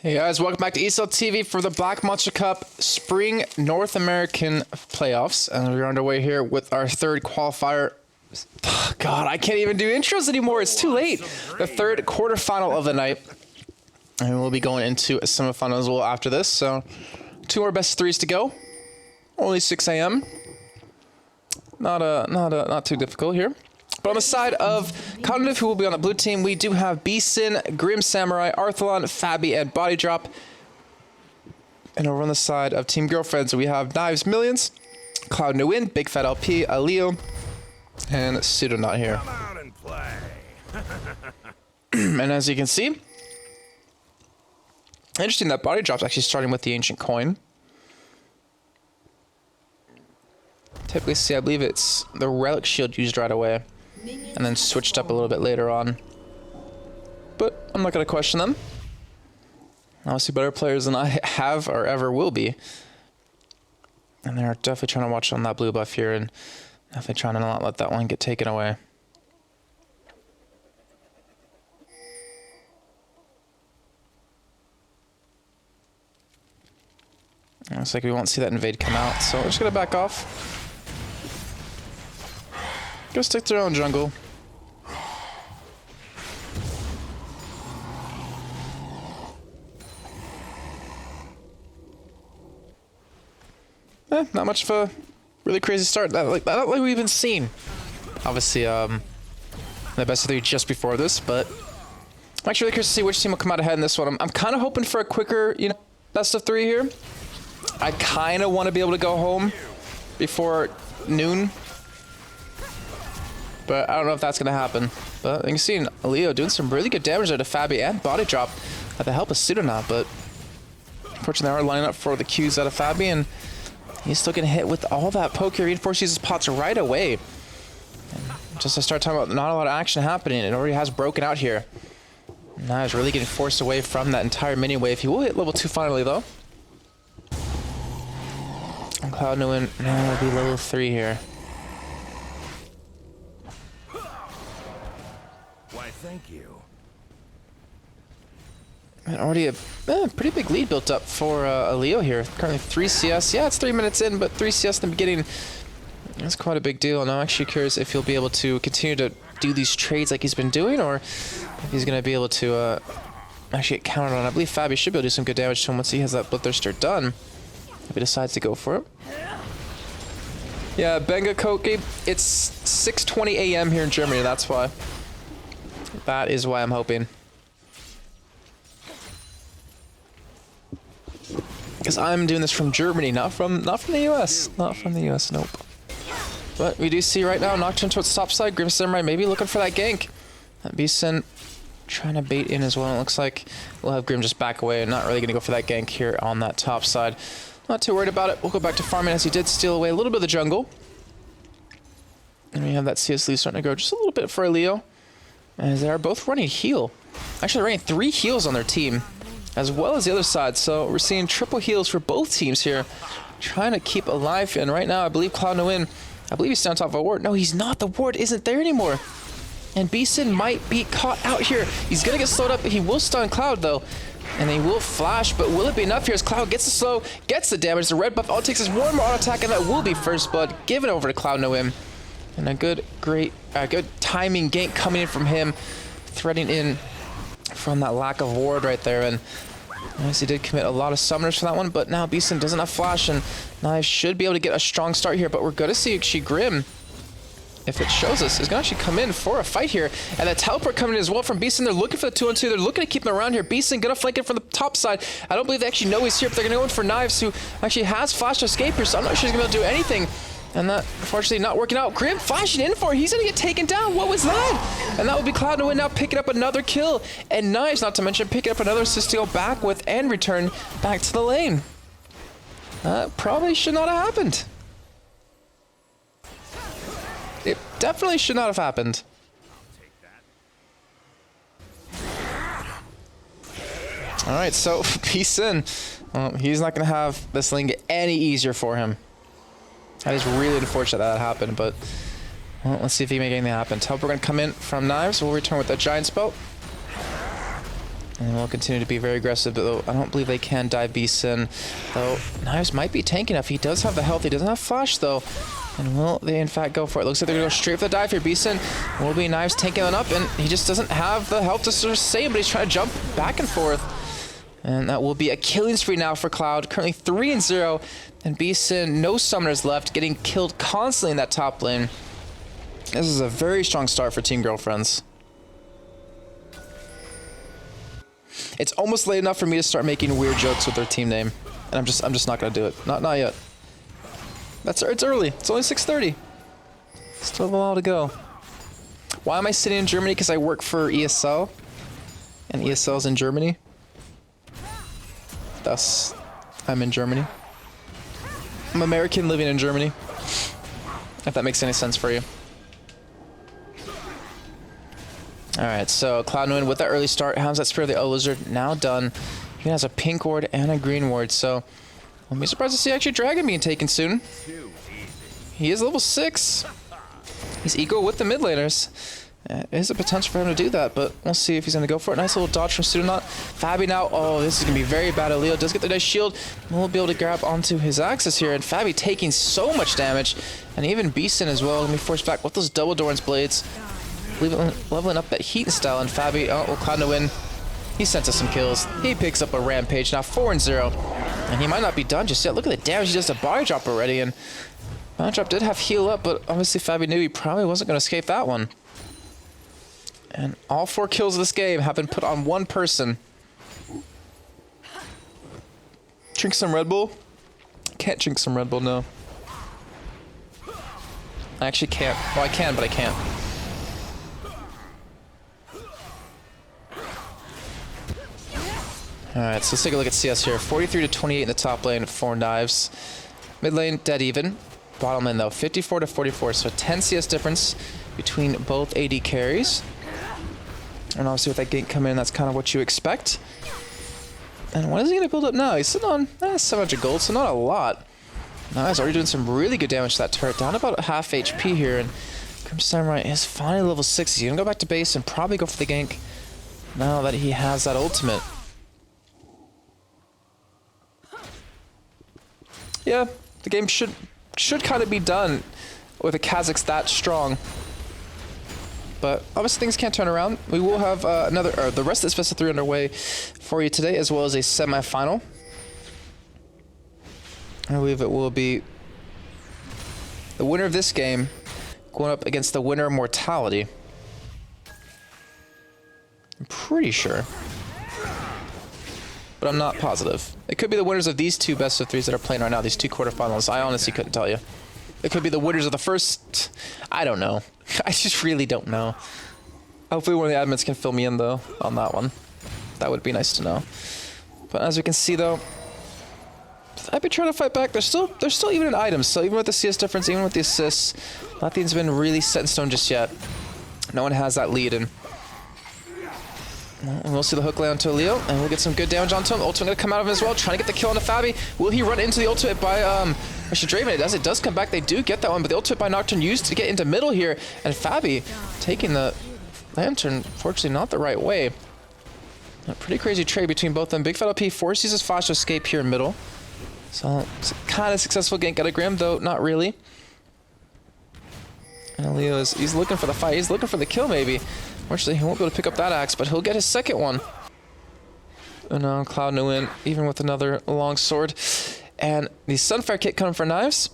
Hey guys, welcome back to ESL TV for the Black Monster Cup Spring North American Playoffs. And we're underway here with our third qualifier. God, I can't even do intros anymore. It's too late. The third quarterfinal of the night. And we'll be going into a semifinal as well after this. So, two more best threes to go. Only 6 a.m. Not too difficult here. But on the side of Cognitive, who will be on the blue team, we do have BMC, Grim Samurai, Arthalon, Fabi, and Body Drop. And over on the side of Team Girlfriends, we have Knives Millions, Cloud New Win, Big Fat LP, Aleo, and Pseudonaut here. Come out and play. And as you can see, interesting that Body Drop's actually starting with the Ancient Coin. Typically see, I believe it's the Relic Shield used right away, and then switched up a little bit later on. But I'm not going to question them. Obviously better players than I have or ever will be. And they're definitely trying to watch on that blue buff here and definitely trying to not let that one get taken away. Looks like we won't see that invade come out, so we're just going to back off. Go stick to their own jungle. Not much of a really crazy start. Not like we've even seen. Obviously, the best of three just before this, but I'm actually really curious to see which team will come out ahead in this one. I'm kind of hoping for a quicker, best of three here. I kind of want to be able to go home before noon. But I don't know if that's going to happen. But you can see Leo doing some really good damage there to Fabi and Body Drop at the help of Pseudonaut. But unfortunately, they are lining up for the Qs out of Fabi, and he's still getting hit with all that poke here. Reinforce uses pots right away. And just to start talking about not a lot of action happening, it already has broken out here. Now he's really getting forced away from that entire mini wave. He will hit level 2 finally, though. And Cloud Nguyen now will be level 3 here. Thank you. And already a pretty big lead built up for Leo here. Currently 3 CS. Yeah, it's 3 minutes in, but 3 CS in the beginning. That's quite a big deal. And I'm actually curious if he'll be able to continue to do these trades like he's been doing, or if he's going to be able to actually get countered on. I believe Fabi should be able to do some good damage to him once he has that Bloodthirster done, if he decides to go for it. Yeah, Benga Koke, it's 6:20 a.m. here in Germany, that's why. That is why I'm hoping. Because I'm doing this from Germany, not from the US. Not from the US, nope. But we do see right now, Nocturne towards the top side, Grim Samurai maybe looking for that gank. That BMC trying to bait in as well. It looks like we'll have Grim just back away and not really going to go for that gank here on that top side. Not too worried about it. We'll go back to farming as he did steal away a little bit of the jungle. And we have that CS lead starting to go just a little bit for Leo. As they are both running heal. Actually, running 3 heals on their team, as well as the other side. So we're seeing triple heals for both teams here, trying to keep alive. And right now, I believe Cloud Nguyen, I believe he's on top of a ward. No, he's not. The ward isn't there anymore. And BMC might be caught out here. He's going to get slowed up. He will stun Cloud, though. And he will flash, but will it be enough here as Cloud gets the slow, gets the damage. The red buff, all it takes is one more auto attack, and that will be first blood given over to Cloud Nguyen. And a good timing gank coming in from him, threading in from that lack of ward right there. And obviously did commit a lot of summoners for that one, but now BMC doesn't have flash, and Knives should be able to get a strong start here. But we're going to see actually Grim, if it shows us, is going to actually come in for a fight here. And the teleport coming in as well from BMC. They're looking for the 2-on-2. They're looking to keep him around here. BMC going to flank it from the top side. I don't believe they actually know he's here, but they're going to go in for Knives, who actually has flash to escape here, so I'm not sure he's going to be able to do anything. And that, unfortunately, not working out. Grim flashing in for it. He's going to get taken down. What was that? And that would be Cloud Nguyen now picking up another kill. And Knives, not to mention, picking up another assist to go back with and return back to the lane. That probably should not have happened. It definitely should not have happened. Alright, so BMC, he's not going to have this lane get any easier for him. That is really unfortunate that happened, but well, let's see if he can make anything happen. Teleport going to come in from Knives. We'll return with that Giant Spell. And we'll continue to be very aggressive, though I don't believe they can dive BSin. Though Knives might be tanking enough. He does have the health. He doesn't have flash, though. And will they, in fact, go for it? Looks like they're going to go straight for the dive here. BSin will be Knives tanking it up, and he just doesn't have the health to sustain, but he's trying to jump back and forth. And that will be a killing spree now for Cloud. Currently 3-0, and BSin, no summoners left, getting killed constantly in that top lane. This is a very strong start for Team Girlfriends. It's almost late enough for me to start making weird jokes with their team name, and I'm just not gonna do it. Not yet. It's early. It's only 6:30. Still have a while to go. Why am I sitting in Germany? Because I work for ESL, and ESL's in Germany. Thus, I'm in Germany. I'm American living in Germany. If that makes any sense for you. Alright, so Cloud9 with that early start has that Spear of the Lizard now done. He has a pink ward and a green ward, so I'll be surprised to see actually Dragon being taken soon. He is level 6. He's equal with the mid laners. There's a potential for him to do that, but we'll see if he's going to go for it. Nice little dodge from Pseudonaut. Fabi now, oh, this is going to be very bad. Leo does get the nice shield. We'll be able to grab onto his axis here, and Fabi taking so much damage, and even BSin as well. Let me force back with those double Doran's blades. Leveling up that heat and style, and Fabi, oh, Cloud9, he sent us some kills. He picks up a rampage, now 4-0, and he might not be done just yet. Look at the damage he does to body drop already, and body drop did have heal up, but obviously Fabi knew he probably wasn't going to escape that one. And all 4 kills of this game have been put on one person. Drink some Red Bull? Can't drink some Red Bull, no. I actually can't. Well, I can, but I can't. Alright, so let's take a look at CS here. 43-28 in the top lane, 4 Knives. Mid lane, dead even. Bottom lane, though, 54-44. So 10 CS difference between both AD carries. And obviously with that gank coming in, that's kind of what you expect. And what is he going to build up now? He's sitting on 700 gold, so not a lot. Now he's already doing some really good damage to that turret. Down about half HP here, and Grim Samurai is finally level 6. He's going to go back to base and probably go for the gank now that he has that ultimate. Yeah, the game should kind of be done with a Kazakhs that strong. But obviously things can't turn around. We will have the rest of this best of 3 underway for you today, as well as a semi-final. I believe it will be the winner of this game going up against the winner of Mortality. I'm pretty sure, but I'm not positive. It could be the winners of these 2 best of 3s that are playing right now, these 2 quarterfinals. I honestly couldn't tell you. It could be the winners of the first... I don't know. I just really don't know. Hopefully one of the admins can fill me in, though, on that one. That would be nice to know. But as we can see, though, I've been trying to fight back. They're still even in items. So even with the CS difference, even with the assists, nothing's been really set in stone just yet. No one has that lead, and we'll see the hook land onto Leo, and we'll get some good damage onto him. Ultimate gonna come out of him as well, trying to get the kill onto Fabi. Will he run into the ultimate by Draven? It does come back. They do get that one, but the ultimate by Nocturne used to get into middle here, and Fabi taking the lantern, fortunately not the right way. A pretty crazy trade between both of them. Big Fat LP forces his flash to escape here in middle. So it's a kind of successful gank out of Grim, though not really. And Leo he's looking for the fight. He's looking for the kill, maybe. Fortunately, he won't be able to pick up that axe, but he'll get his second one. And now Cloud9, even with another long sword. And the Sunfire kit coming for Knives.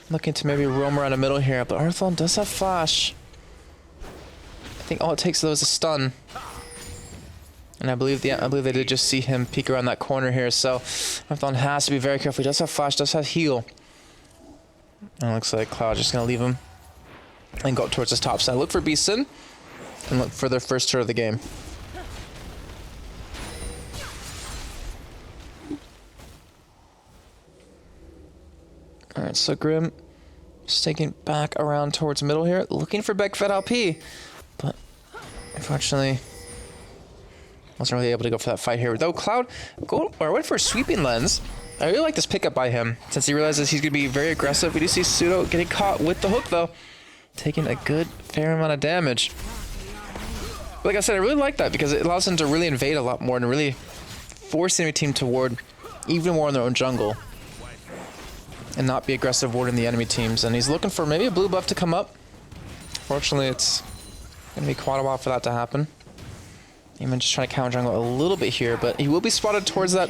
Looking to maybe roam around the middle here, but Arthon does have flash. I think all it takes, though, is a stun. And I believe they did just see him peek around that corner here, so Arthon has to be very careful. He does have flash, does have heal. And it looks like Cloud just going to leave him and go up towards his top side. Look for BSin. And look for their first turn of the game. Alright, so Grim just taking back around towards middle here, looking for Begfed LP. But unfortunately, wasn't really able to go for that fight here. Though Cloud went for a sweeping lens. I really like this pickup by him, since he realizes he's going to be very aggressive. We do see Pseudo getting caught with the hook, though, taking a good fair amount of damage. But like I said, I really like that because it allows them to really invade a lot more and really force the enemy team to ward even more in their own jungle and not be aggressive warding the enemy teams. And he's looking for maybe a blue buff to come up. Fortunately, it's going to be quite a while for that to happen. Even just trying to counter jungle a little bit here, but he will be spotted towards that.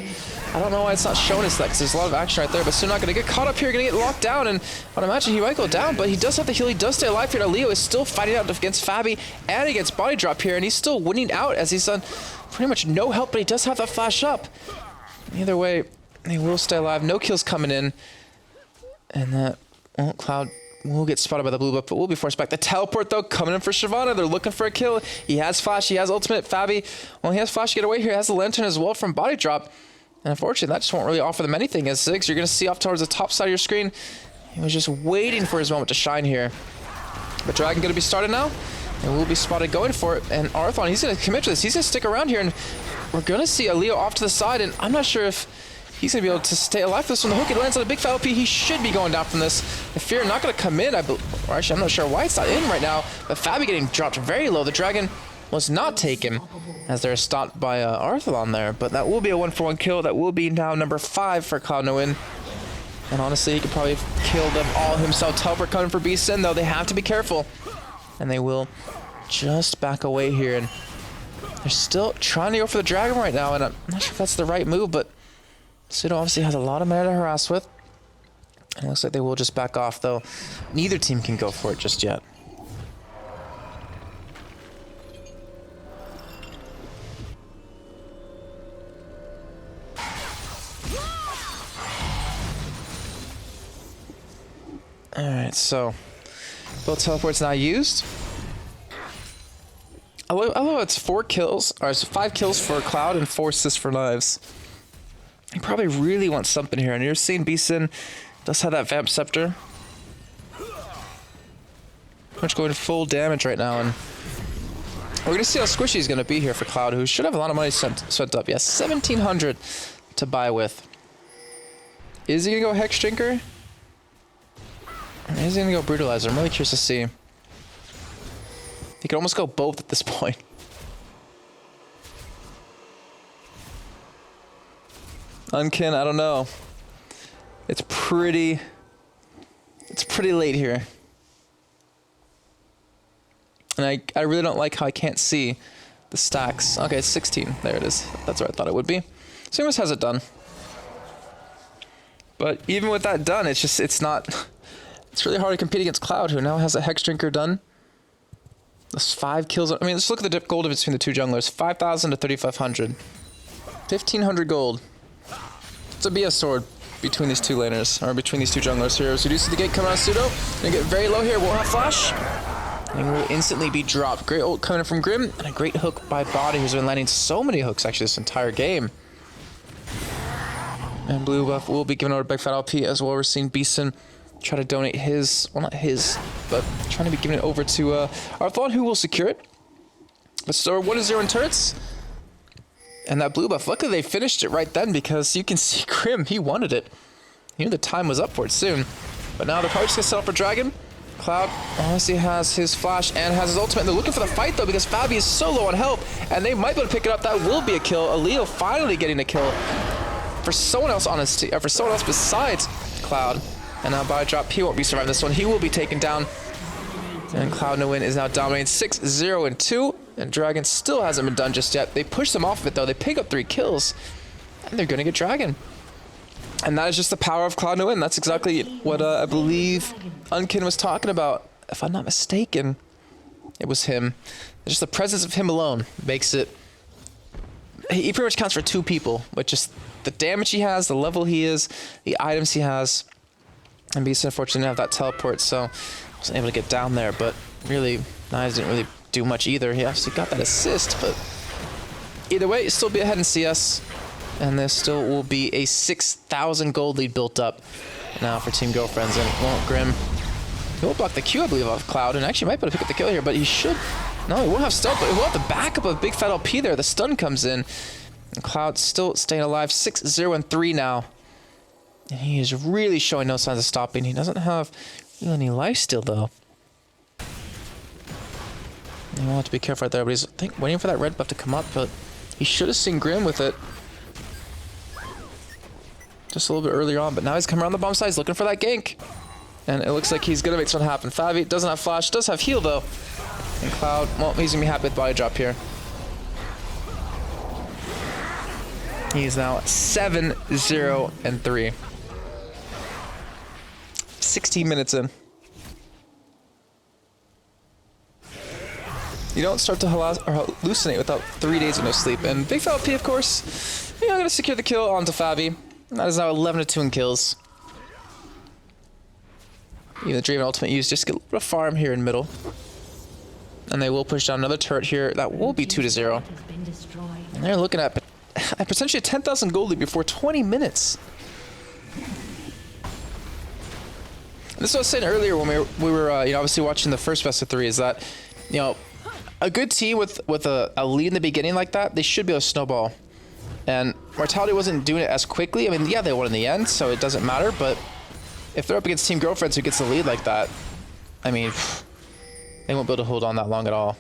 I don't know why it's not showing us that, because there's a lot of action right there, but still not going to get caught up here, going to get locked down, and I'd imagine he might go down, but he does have the heal, he does stay alive here. Now Leo is still fighting out against Fabi, and he gets body drop here, and he's still winning out as he's done pretty much no help, but he does have that flash up. Either way, he will stay alive. No kills coming in, and that, well, Cloud will get spotted by the blue buff, but will be forced back. The teleport, though, coming in for Shyvana. They're looking for a kill. He has flash. He has ultimate. Fabi, well, he has flash to get away here. He has the lantern as well from body drop. And unfortunately, that just won't really offer them anything. As Ziggs, you're going to see off towards the top side of your screen. He was just waiting for his moment to shine here. But Dragon going to be started now. And will be spotted going for it. And Arthon, he's going to commit to this. He's going to stick around here. And we're going to see a Leo off to the side. And I'm not sure if he's going to be able to stay alive for this one. The hook, it lands on a big fat OP. He should be going down from this. The Fear not going to come in. Or actually, I'm not sure why it's not in right now. But Fabi getting dropped very low. The Dragon was not taken as they're stopped by Arthalon there. But that will be a 1-for-1 kill. That will be now number 5 for Cloud No Win. And honestly, he could probably kill them all himself. Teleport coming for Beast-In, though. They have to be careful. And they will just back away here. And they're still trying to go for the Dragon right now. And I'm not sure if that's the right move, but Pseudo obviously has a lot of mana to harass with. And it looks like they will just back off, though. Neither team can go for it just yet. Alright, so both teleports now used. I love it's 4 kills, or it's 5 kills for Cloud and 4 assists for Knives. He probably really wants something here, and you're seeing Beeson does have that Vamp Scepter. Pretty much going full damage right now, and we're gonna see how squishy he's gonna be here for Cloud, who should have a lot of money spent up. Yes, 1,700 to buy with. Is he gonna go Hex Drinker? Or is he gonna go Brutalizer? I'm really curious to see. He could almost go both at this point. Unkin, I don't know. It's pretty late here. And I really don't like how I can't see the stacks. Okay, it's 16. There it is. That's what I thought it would be. Sumus has it done. But even with that done, it's not... It's really hard to compete against Cloud, who now has a Hex Drinker done. That's 5 kills. I mean, let's look at the gold difference between the two junglers. 5,000 to 3,500. 1,500 gold. It's a BS sword between these two laners, or between these two junglers here. So you do see the gate coming out of Pseudo. Gonna get very low here, won't have flash. And will instantly be dropped. Great ult coming in from Grim, and a great hook by Body, who's been landing so many hooks actually this entire game. And blue buff will be given over to Big Fat LP as well. We're seeing Beeson try to donate his, well not his, but trying to be giving it over to Arthon, who will secure it. But so 1-0 in turrets. And that blue buff, luckily they finished it right then, because you can see Grim, he wanted it. He knew the time was up for it soon. But now they're probably just gonna set up for Dragon. Cloud honestly has his flash and has his ultimate. And they're looking for the fight though, because Fabi is so low on health, and they might be able to pick it up. That will be a kill. Leo finally getting a kill for someone else on his team, for someone else besides Cloud. And now by drop, he won't be surviving this one. He will be taken down. And Cloud No Win is now dominating 6-0 and 2. And Dragon still hasn't been done just yet. They push them off of it though. They pick up 3 kills. And they're gonna get Dragon. And that is just the power of Cloud No Win. That's exactly what I believe Unkin was talking about. If I'm not mistaken, it was him. Just the presence of him alone makes it... He pretty much counts for 2 people. With just the damage he has, the level he is, the items he has. And Beast unfortunately didn't have that teleport, so wasn't able to get down there. But really, Knives didn't really do much either. He actually got that assist, but either way, he'll still be ahead in CS. And there still will be a 6,000 gold lead built up now for Team Girlfriends. And won't Grim. He won't block the Q, I believe, off Cloud, and actually might be able to pick up the kill here, but he should. No, he won't have stealth, but he will have the backup of Big Fat LP there. The stun comes in. And Cloud still staying alive. 6-0 and 3 now. And he is really showing no signs of stopping. He doesn't have really any life still, though. You will have to be careful right there, but he's waiting for that red buff to come up, but he should have seen Grim with it. Just a little bit earlier on, but now he's coming around the bomb side, he's looking for that gank. And it looks like he's gonna make something happen. Fabi doesn't have flash, does have heal though. And Cloud, well, he's gonna be happy with body drop here. He's now 7-0-3. 16 minutes in. You don't start to hallucinate without 3 days of no sleep. And Big Fella P, of course, you know, gonna secure the kill onto Fabi. That is now 11-2 in kills. Even the Draven ultimate use just get a little bit of farm here in middle. And they will push down another turret here. That will be 2-0. And they're looking at potentially a 10,000 gold lead before 20 minutes. And this is what I was saying earlier when we were you know, obviously watching the first best of 3 is that, you know, a good team with a lead in the beginning like that, they should be able to snowball. And Mortality wasn't doing it as quickly. I mean, yeah, they won in the end, so it doesn't matter, but if they're up against Team Girlfriends who gets the lead like that, I mean, they won't be able to hold on that long at all.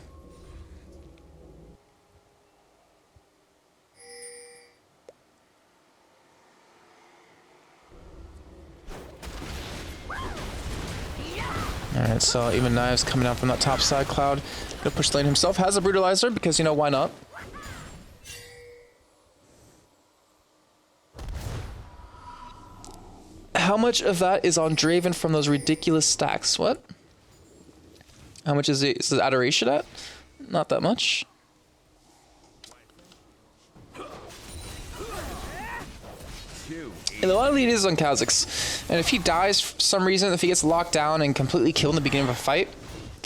Alright, so even Knives coming out from that top side. Cloud gonna push lane himself. Has a Brutalizer because, you know, why not? How much of that is on Draven from those ridiculous stacks? What? How much is the adoration at? Not that much. And a lot of lead is on Kha'Zix. And if he dies for some reason, if he gets locked down and completely killed in the beginning of a fight,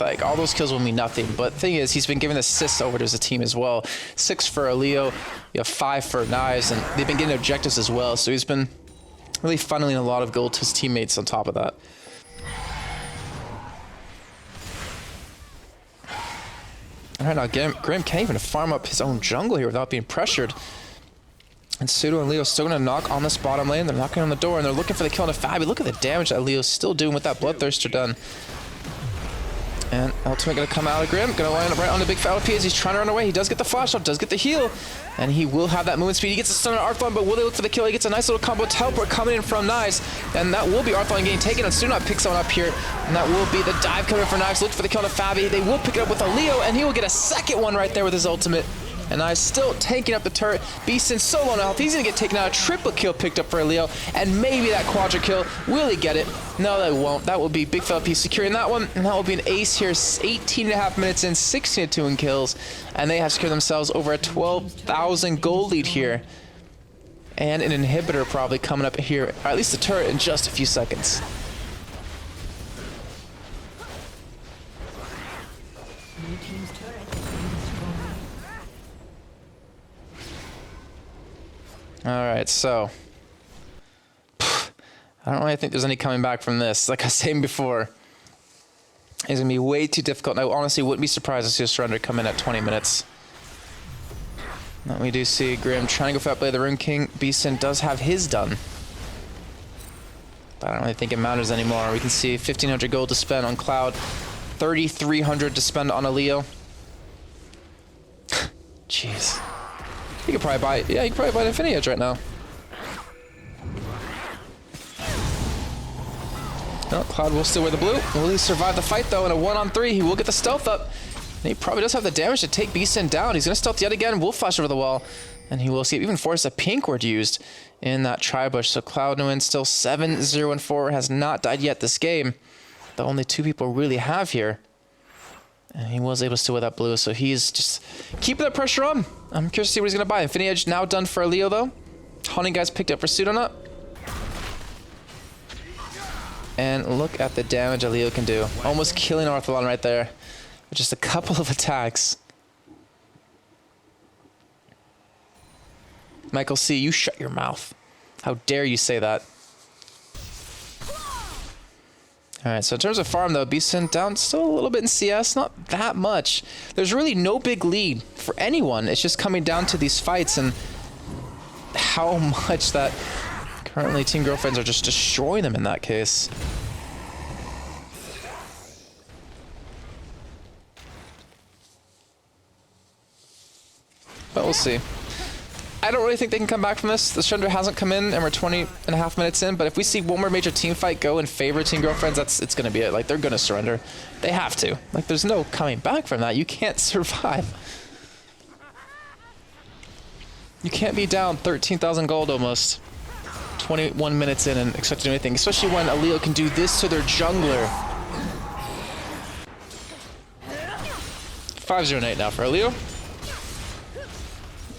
like, all those kills will mean nothing. But the thing is, he's been giving assists over to his team as well. 6 for Leo, you have 5 for Knives, and they've been getting objectives as well. So he's been really funneling a lot of gold to his teammates on top of that. Alright, now Grim can't even farm up his own jungle here without being pressured. And Pseudo and Leo still going to knock on this bottom lane. They're knocking on the door and they're looking for the kill on Fabi. Look at the damage that Leo's still doing with that Bloodthirster done. And ultimate going to come out of Grim. Going to line up right on the big Fella P as he's trying to run away. He does get the flash up, does get the heal. And he will have that movement speed. He gets a stun on Arthlon, but will they look for the kill? He gets a nice little combo teleport coming in from Knives. And that will be Arthlon getting taken. And Pseudo picks someone up here. And that will be the dive coming for Knives. Look for the kill on Fabi. They will pick it up with a Leo. And he will get a second one right there with his ultimate. And Knives still tanking up the turret. Beastin so low on health. He's going to get taken out. A triple kill picked up for Leo. And maybe that quadra kill. Will he get it? No, they won't. That will be Big Fella P securing that one. And that will be an ace here. 18.5 minutes in. 16-2 in kills. And they have secured themselves over a 12,000 gold lead here. And an inhibitor probably coming up here. Or at least the turret in just a few seconds. Alright, so I don't really think there's any coming back from this. Like I was saying before, it's going to be way too difficult. And I honestly wouldn't be surprised to see a surrender come in at 20 minutes. Now we do see Grim trying to go for that Blade of the Rune King. Beeson does have his done. But I don't really think it matters anymore. We can see 1,500 gold to spend on Cloud. 3,300 to spend on a Leo. Jeez. You could probably buy, yeah, you could probably buy an Infinity Edge right now. No, Cloud will still wear the blue. Will he survive the fight though? In a 1-on-3, he will get the stealth up. And he probably does have the damage to take Beastin down. He's going to stealth yet again. Will flash over the wall. And he will see even force a pink ward used in that tri-bush. So Cloud wins still 7-0-4. Has not died yet this game. The only 2 people really have here. And he was able to steal with that blue, so he's just keeping that pressure on. I'm curious to see what he's going to buy. Infinity Edge now done for Leo, though. Hunting guys picked up for Pseudonut. And look at the damage that Leo can do. Almost killing Arthalon right there. With just a couple of attacks. Michael C., you shut your mouth. How dare you say that? Alright, so in terms of farm though, Beastin down still a little bit in CS, not that much. There's really no big lead for anyone. It's just coming down to these fights and how much that currently Team Girlfriends are just destroying them in that case. but we'll see. I don't really think they can come back from this. The surrender hasn't come in, and we're 20.5 minutes in. But if we see one more major team fight go in favor of Team Girlfriends, it's going to be it. Like, they're going to surrender. They have to. Like, there's no coming back from that. You can't survive. You can't be down 13,000 gold almost 21 minutes in and expect to do anything, especially when a Leo can do this to their jungler. 5-0-8 now for a Leo.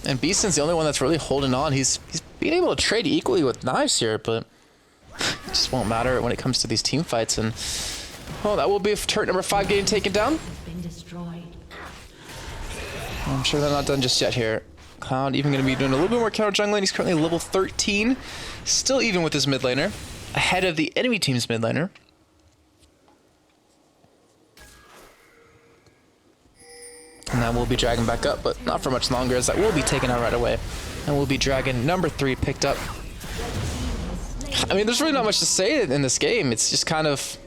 And Beeson's the only one that's really holding on. He's being able to trade equally with Knives here, but it just won't matter when it comes to these team fights. And well, that will be turret number 5 getting taken down. I'm sure they're not done just yet here. Cloud even going to be doing a little bit more counter jungling. He's currently level 13, still even with his mid laner, ahead of the enemy team's mid laner. And that will be dragging back up, but not for much longer, as that will be taken out right away. And we'll be dragging number 3 picked up. I mean, there's really not much to say in this game. It's just kind of...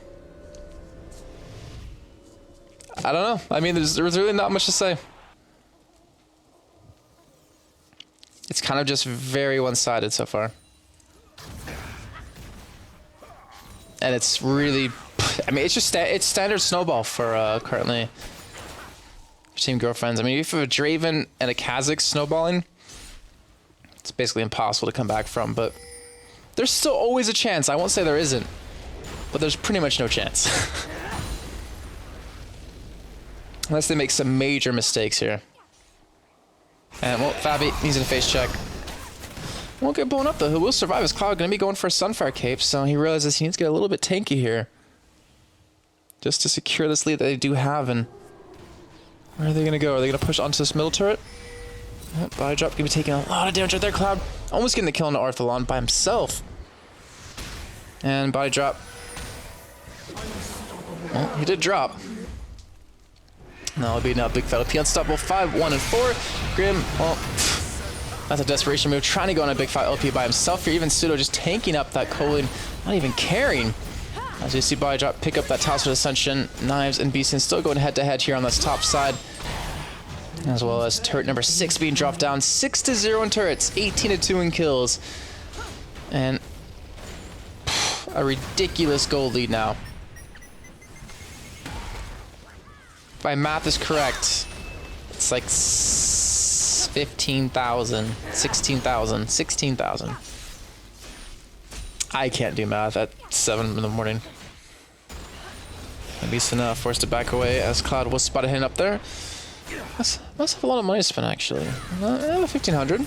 I don't know. I mean, there's really not much to say. It's kind of just very one-sided so far. And it's really... I mean, it's just it's standard snowball for currently... Team Girlfriends. I mean, if you have a Draven and a Kha'Zix snowballing, it's basically impossible to come back from, but there's still always a chance. I won't say there isn't, but there's pretty much no chance. Unless they make some major mistakes here. And, well, Fabi, he's in a face check. Won't get blown up, though. Who will survive is Cloud. Going to be going for a Sunfire Cape, so he realizes he needs to get a little bit tanky here. Just to secure this lead that they do have, and where are they going to go? Are they going to push onto this middle turret? Oh, body drop going to be taking a lot of damage right there. Cloud almost getting the kill into Arthalon by himself. And body drop. Well, he did drop. Now it'll be now big fat OP unstoppable. 5, 1, and 4. Grim, well, that's a desperation move. Trying to go on a big fat LP by himself here. Even Pseudo just tanking up that Colin, not even caring. As you see body drop pick up that Talisman Ascension. Knives and Beeson still going head to head here on this top side. As well as turret number 6 being dropped down. 6-0 in turrets, 18-2 in kills. And a ridiculous gold lead now. If my math is correct, it's like 15,000, 16,000, 16,000. I can't do math at 7 in the morning. And Beeson forced to back away as Cloud was spotted hitting up there. Must have a lot of money to spend, actually. 1,500.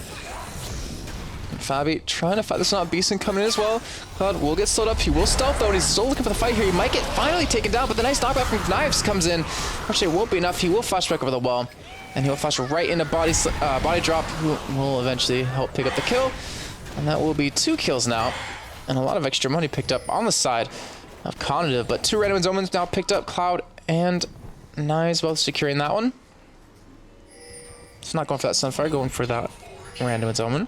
Fabi trying to fight this one out. Beeson coming in as well. Cloud will get slowed up. He will stealth though, and he's still looking for the fight here. He might get finally taken down, but the nice knockback from Knives comes in. Actually, it won't be enough. He will flash back over the wall, and he'll flash right into body drop, who will eventually help pick up the kill. And that will be 2 kills now, and a lot of extra money picked up on the side of Cognitive. But 2 random Omens now picked up. Cloud and Knives both securing that one. It's not going for that Sunfire, going for that random Omen.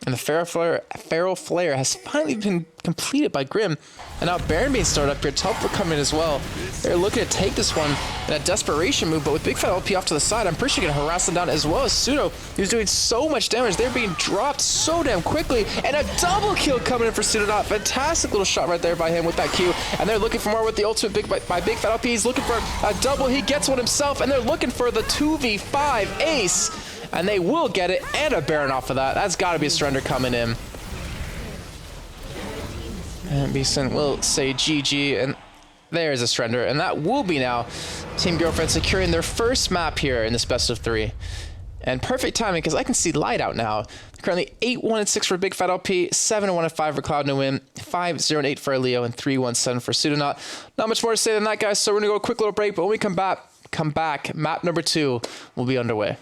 And the Feral Flare has finally been completed by Grim. And now Baron being started up here. Teleport coming in as well. They're looking to take this one in a desperation move, but with Big Fat LP off to the side, I'm pretty sure going to harass them down as well as Pseudo. He's doing so much damage. They're being dropped so damn quickly. And a double kill coming in for Pseudo. Fantastic little shot right there by him with that Q. And they're looking for more with the ultimate by Big Fat LP. He's looking for a double. He gets one himself, and they're looking for the 2v5 ace. And they will get it, and a Baron off of that. That's got to be a surrender coming in. And Beeson will say GG, and there's a surrender. And that will be now Team Girlfriend securing their first map here in this best of 3. And perfect timing, because I can see light out now. Currently 8-1-6 for Big Fat LP, 7-1-5 for Cloud No Win, 5-0-8 for Leo, and 3-1-7 for Pseudonaut. Not much more to say than that, guys, so we're going to go a quick little break, but when we come back, map number 2 will be underway.